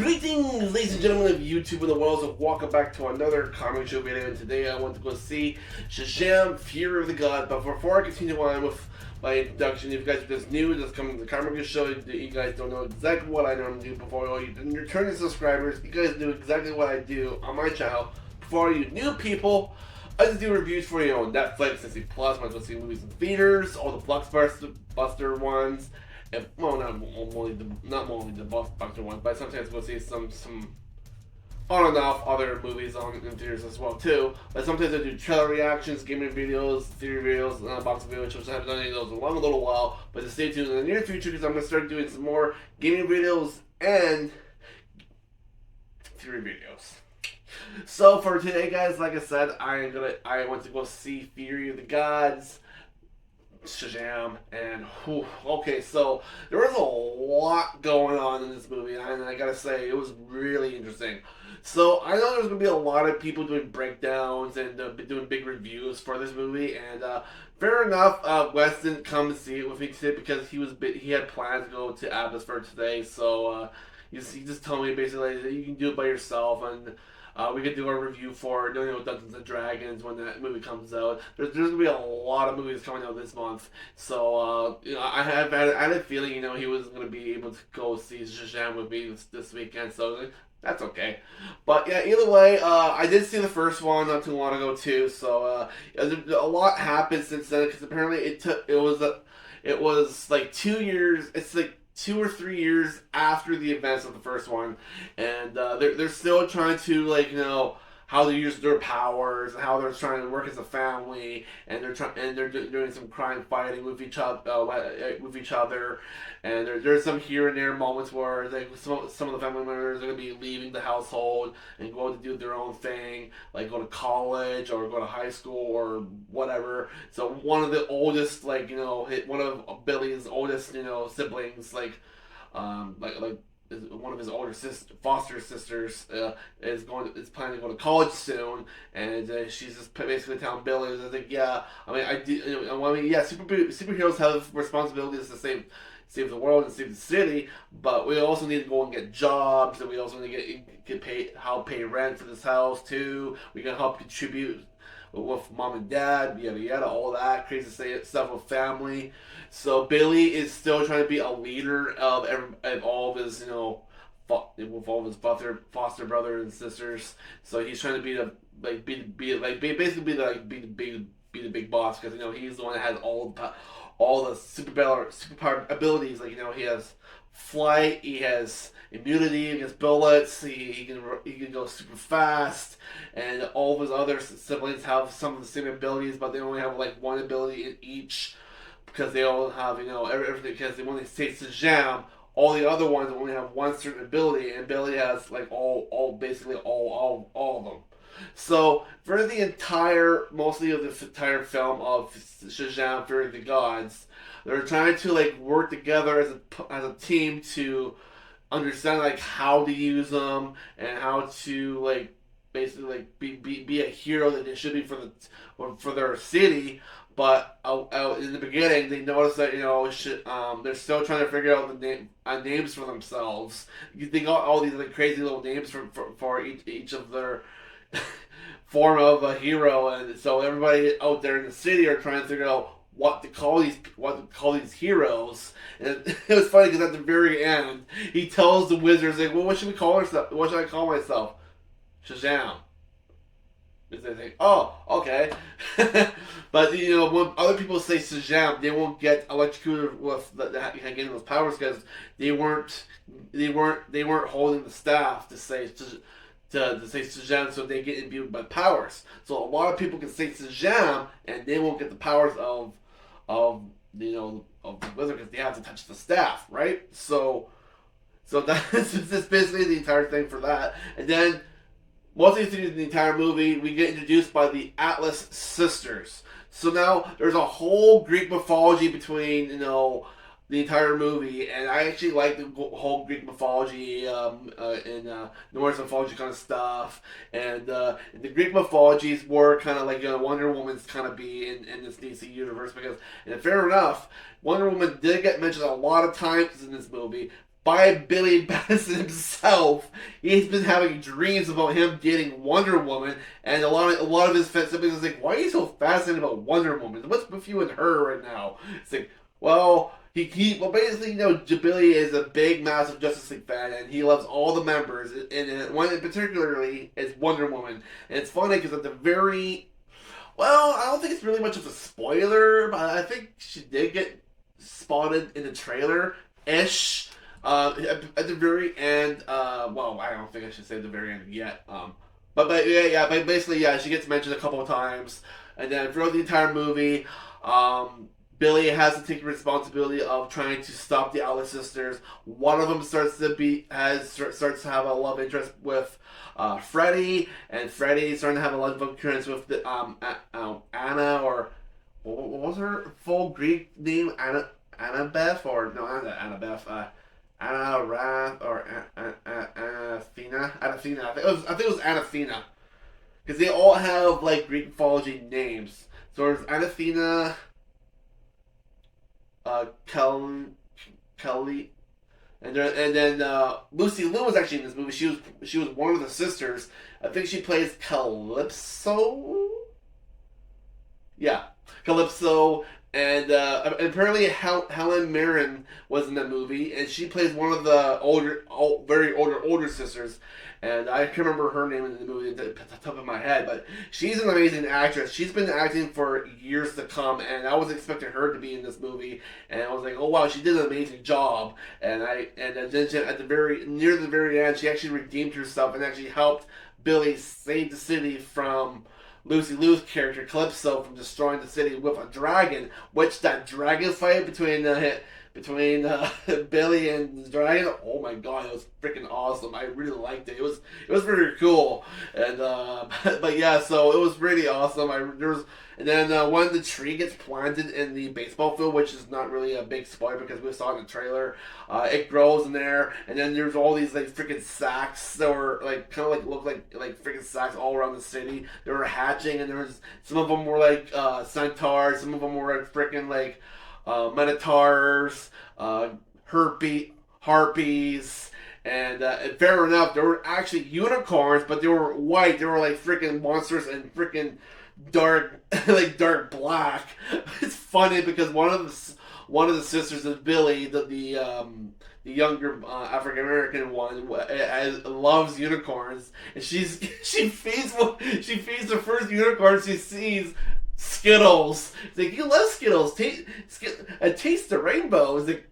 Greetings, ladies and gentlemen of YouTube and the world, so welcome back to another comic show video. And today I want to go see Shazam, Fury of the God. But before I continue on with my introduction, if you guys are just new, just coming to the comic show, you guys don't know exactly what I normally do. Before all you returning subscribers, you guys know exactly what I do on my channel. For all you new people, I just do reviews for you on Netflix, Disney Plus, when I go see movies in theaters, all the blockbuster ones. And, well, not only the blockbuster ones, but sometimes we'll see some on and off other movies in theaters as well too. But sometimes I do trailer reactions, gaming videos, theory videos, and unboxing videos, which I haven't done any of those in a little while. But just stay tuned in the near future because I'm going to start doing some more gaming videos and theory videos. So for today, guys, like I said, I went to go see Fury of the Gods, Shazam, and okay, so there was a lot going on in this movie, and I gotta say, it was really interesting. So I know there's gonna be a lot of people doing breakdowns and doing big reviews for this movie, and fair enough. Wes didn't come to see it with me today because he had plans to go to Abbotsford today, so he just told me basically that you can do it by yourself, and we could do a review for Dungeons and Dragons when that movie comes out. There's going to be a lot of movies coming out this month. So, I had a feeling, he was going to be able to go see Shazam with me this weekend. So, that's okay. But, yeah, either way, I did see the first one not too long ago, too. So, a lot happened since then. Because apparently it was like 2 years. It's like 2 or 3 years after the events of the first one, and they're still trying to how they use their powers and how they're trying to work as a family, and they're doing some crime fighting with each other, and there's some here and there moments where some of the family members are going to be leaving the household and going to do their own thing, like go to college or go to high school or whatever. So one of the oldest, one of Billy's oldest, siblings, one of his older foster sisters is planning to go to college soon, and she's just basically telling Billy, I think, yeah, yeah, superheroes have responsibilities to save the world and save the city, but we also need to go and get jobs, and we also need to help pay rent for this house too. We can help contribute with mom and dad, yada yada, all that crazy stuff with family. So Billy is still trying to be a leader of all of his, with all of his foster brothers and sisters. So he's trying to be the big boss, because he's the one that has all the super abilities. He has flight, he has immunity against bullets, he can go super fast, and all of his other siblings have some of the same abilities, but they only have one ability in each, because they all have everything, because when they say Shazam, all the other ones only have one certain ability, and Billy has basically all of them. So for mostly of the entire film of Shazam, Fury of the Gods, they're trying to work together as a team to understand how to use them and how to basically be a hero that they should be for their city. But in the beginning, they noticed that they're still trying to figure out the names for themselves. You think all these crazy little names for each of their form of a hero, and so everybody out there in the city are trying to figure out what to call these heroes. And it was funny because at the very end, he tells the wizards, well, what should we call ourselves? What should I call myself? Shazam. They think, oh, okay. But when other people say Shazam, they won't get electrocuted with getting those powers, because they weren't holding the staff to say Shazam, so they get imbued by powers. So a lot of people can say Shazam and they won't get the powers of the wizard, because they have to touch the staff, right? So that's basically the entire thing for that. And then mostly through the entire movie, we get introduced by the Atlas sisters. So now there's a whole Greek mythology between the entire movie, and I actually like the whole Greek mythology and Norse mythology kind of stuff. And the Greek mythologies were kind of like Wonder Woman's kind of be in this DC universe, because, and fair enough, Wonder Woman did get mentioned a lot of times in this movie, by Billy Madison himself. He's been having dreams about him dating Wonder Woman, and a lot of his siblings is like, "Why are you so fascinated about Wonder Woman? What's with you and her right now?" It's like, well, well, basically, Billy is a big, massive Justice League fan, and he loves all the members, and one in particularly is Wonder Woman. And it's funny because at the very well, I don't think it's really much of a spoiler, but I think she did get spotted in the trailer ish. At the very end, well, I don't think I should say the very end yet. But yeah, but basically, yeah, she gets mentioned a couple of times, and then throughout the entire movie, Billy has to take the responsibility of trying to stop the Alice sisters. One of them starts to have a love interest with Freddy, and Freddy's starting to have a love interest with Anna, or what was her full Greek name? Annabeth, or no, not Annabeth. Anna Rath, or Anathena. Anathena. I think it was Anathena, because they all have like Greek mythology names. So there's Anathena, Kelly, and then Lucy Liu was actually in this movie. She was one of the sisters. I think she plays Calypso. Yeah, Calypso, and apparently Helen Mirren was in the movie, and she plays one of the very older sisters. And I can't remember her name in the movie at the top of my head, but she's an amazing actress. She's been acting for years to come, and I was expecting her to be in this movie, and I was like, oh wow, she did an amazing job. And then at the near the very end, she actually redeemed herself and actually helped Billy save the city from Lucy Liu's character Calypso from destroying the city with a dragon. Which that dragon fight between Billy and the dragon, oh my god, it was freaking awesome. I really liked it. It was pretty cool, and but yeah, so it was really awesome. And then when the tree gets planted in the baseball field, which is not really a big spoiler because we saw it in the trailer, it grows in there, and then there's all these like freaking sacks that were like kind of like look like freaking sacks all around the city. They were hatching, and there was some of them were like centaurs, some of them were like freaking like minotaurs, harpies, and fair enough, there were actually unicorns, but they were white. They were like freaking monsters and freaking dark, like dark black. It's funny because one of the sisters of Billy, the younger African American one, loves unicorns, and she feeds the first unicorn she sees Skittles. It's like, you love Skittles. Taste the rainbow. It's like,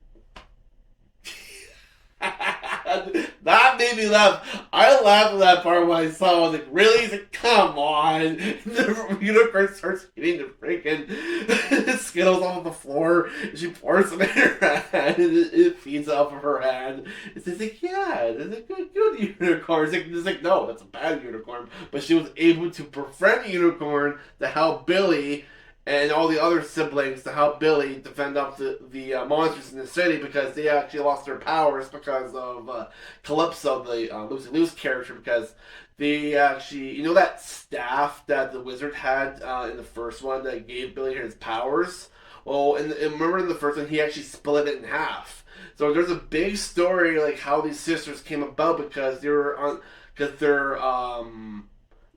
that made me laugh. I laughed at that part when I saw it. I was like, really? He's like, come on. The unicorn starts eating the freaking Skittles off of the floor. She pours them in her hand. It feeds off of her hand. It's like, yeah, it's a good unicorn. It's like, no, that's a bad unicorn. But she was able to befriend the unicorn to help Billy and all the other siblings to help Billy defend up the monsters in the city, because they actually lost their powers because of Calypso, the Lucy Liu's character, because they actually, that staff that the wizard had in the first one that gave Billy his powers? Well, and remember in the first one, he actually split it in half. So there's a big story, like how these sisters came about, because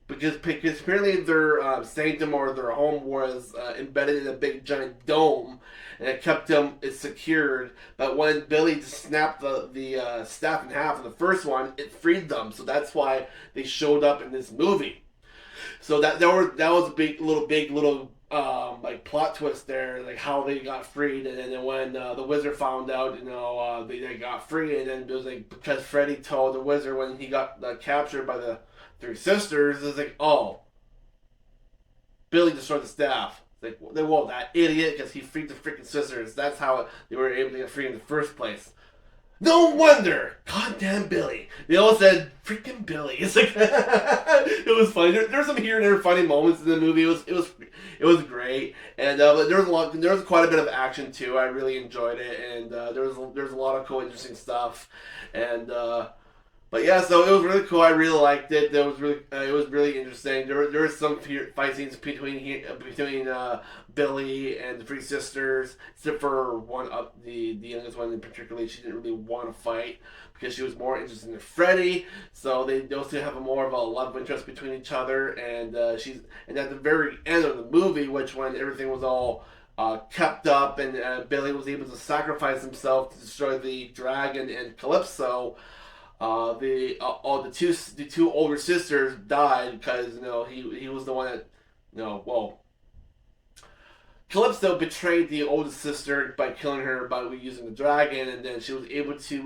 because apparently their sanctum or their home was embedded in a big giant dome, and it kept them secured. But when Billy just snapped the staff in half in the first one, it freed them. So that's why they showed up in this movie. So that was a big little like plot twist there, like how they got freed, and then when the wizard found out, they got free, and then it was like because Freddy told the wizard when he got captured by the three sisters, it's like, oh, Billy destroyed the staff. It's like, well, that idiot, because he freed the freaking sisters. That's how they were able to get free in the first place. No wonder! Goddamn Billy. They all said, freaking Billy. It's like, it was funny. There's some here and there funny moments in the movie. It was great. And there was quite a bit of action too. I really enjoyed it. And there was a lot of cool, interesting stuff. And But yeah, so it was really cool. I really liked it. It was really interesting. There was some fight scenes between Billy and the three sisters, except for one up the youngest one in particular. She didn't really want to fight because she was more interested in Freddy. So they also have a more of a love interest between each other. And at the very end of the movie, which when everything was all kept up and Billy was able to sacrifice himself to destroy the dragon and Calypso. The two older sisters died because he was the one that well, Calypso betrayed the oldest sister by killing her by using the dragon, and then she was able to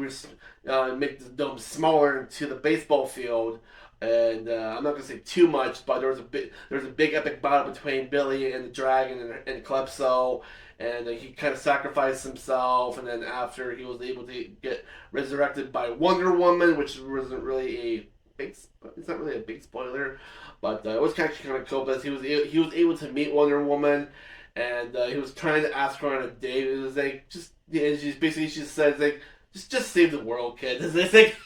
make the dome smaller into the baseball field. And I'm not gonna say too much, but there was a big epic battle between Billy and the dragon and Calypso, and he kind of sacrificed himself. And then after he was able to get resurrected by Wonder Woman, which wasn't really a big, it's not really a big spoiler, but it was actually kind of cool because he was able to meet Wonder Woman, and he was trying to ask her on a date. It was like just yeah, she says like just save the world, kid. It's like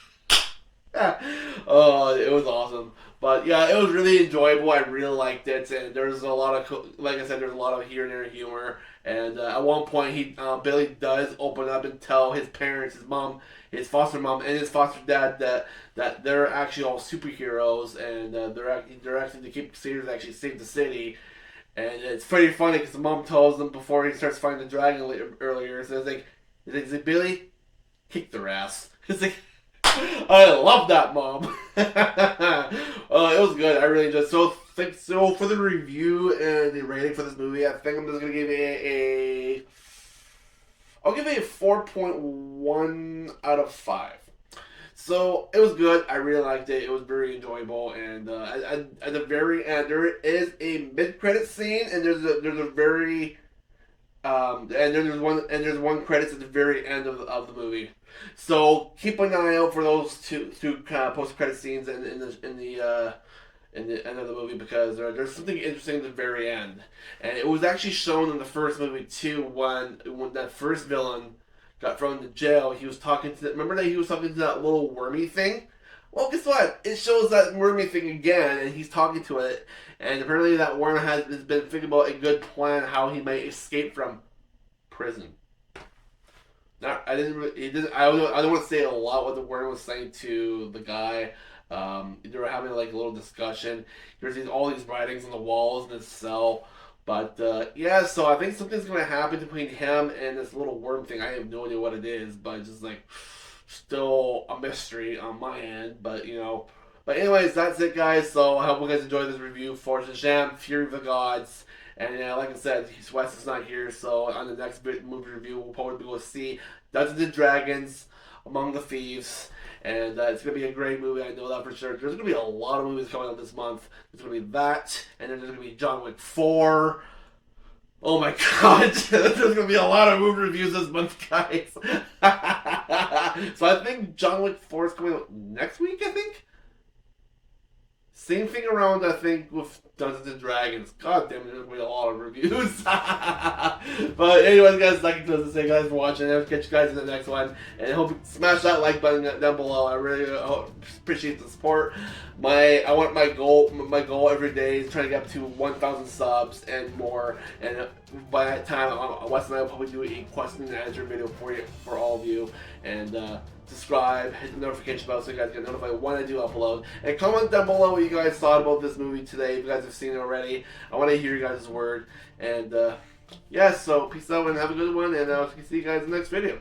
oh, it was awesome. But yeah, it was really enjoyable. I really liked it, and there's a lot of, like I said, there's a lot of here and there humor. And at one point, Billy does open up and tell his parents, his mom, his foster mom, and his foster dad that they're actually all superheroes, and they're actually the Cape Crusaders actually saved the city. And it's pretty funny because the mom tells them before he starts fighting the dragon earlier. So it's like Billy, kick their ass. It's like I love that, Mom. It was good. I really enjoyed it. So for the review and the rating for this movie, I think I'm just gonna give it I'll give it a 4.1 out of 5. So it was good. I really liked it. It was very enjoyable. And at the very end, there is a mid-credit scene, and there's a very and there's one credits at the very end of the movie. So keep an eye out for those two kind of post credit scenes in the end of the movie because there's something interesting at the very end, and it was actually shown in the first movie too when that first villain got thrown into jail. He was talking to remember that he was talking to that little wormy thing. Well, guess what? It shows that wormy thing again, and he's talking to it. And apparently, that worm has been thinking about a good plan how he might escape from prison. Not, I didn't. He didn't. I don't want to say a lot what the worm was saying to the guy. They were having like a little discussion. There's all these writings on the walls in this cell. But yeah, so I think something's going to happen between him and this little worm thing. I have no idea what it is, but it's just like still a mystery on my end, but anyways, that's it, guys. So I hope you guys enjoyed this review for Shazam: Fury of the Gods. And like I said, Wes is not here, so on the next movie review, we'll probably be able to see Dungeons and Dragons: Among the Thieves. And it's going to be a great movie, I know that for sure. There's going to be a lot of movies coming out this month. There's going to be that, and then there's going to be John Wick 4. Oh my god, there's going to be a lot of movie reviews this month, guys. So I think John Wick 4 is coming out next week, I think? Same thing around, I think, with Dungeons and Dragons. God damn it, there's going to be a lot of reviews. But anyways, guys, like I say, guys, for watching. I'll catch you guys in the next one. And I hope you smash that like button down below. I really appreciate the support. My goal every day is trying to get up to 1,000 subs and more. And by that time, Wes and I will probably do a question and answer video for all of you. And subscribe, hit the notification bell so you guys get notified when I do upload. And comment down below what you guys thought about this movie today. If you guys have seen it already, I want to hear your guys' word. And yeah, so peace out and have a good one. And I'll see you guys in the next video.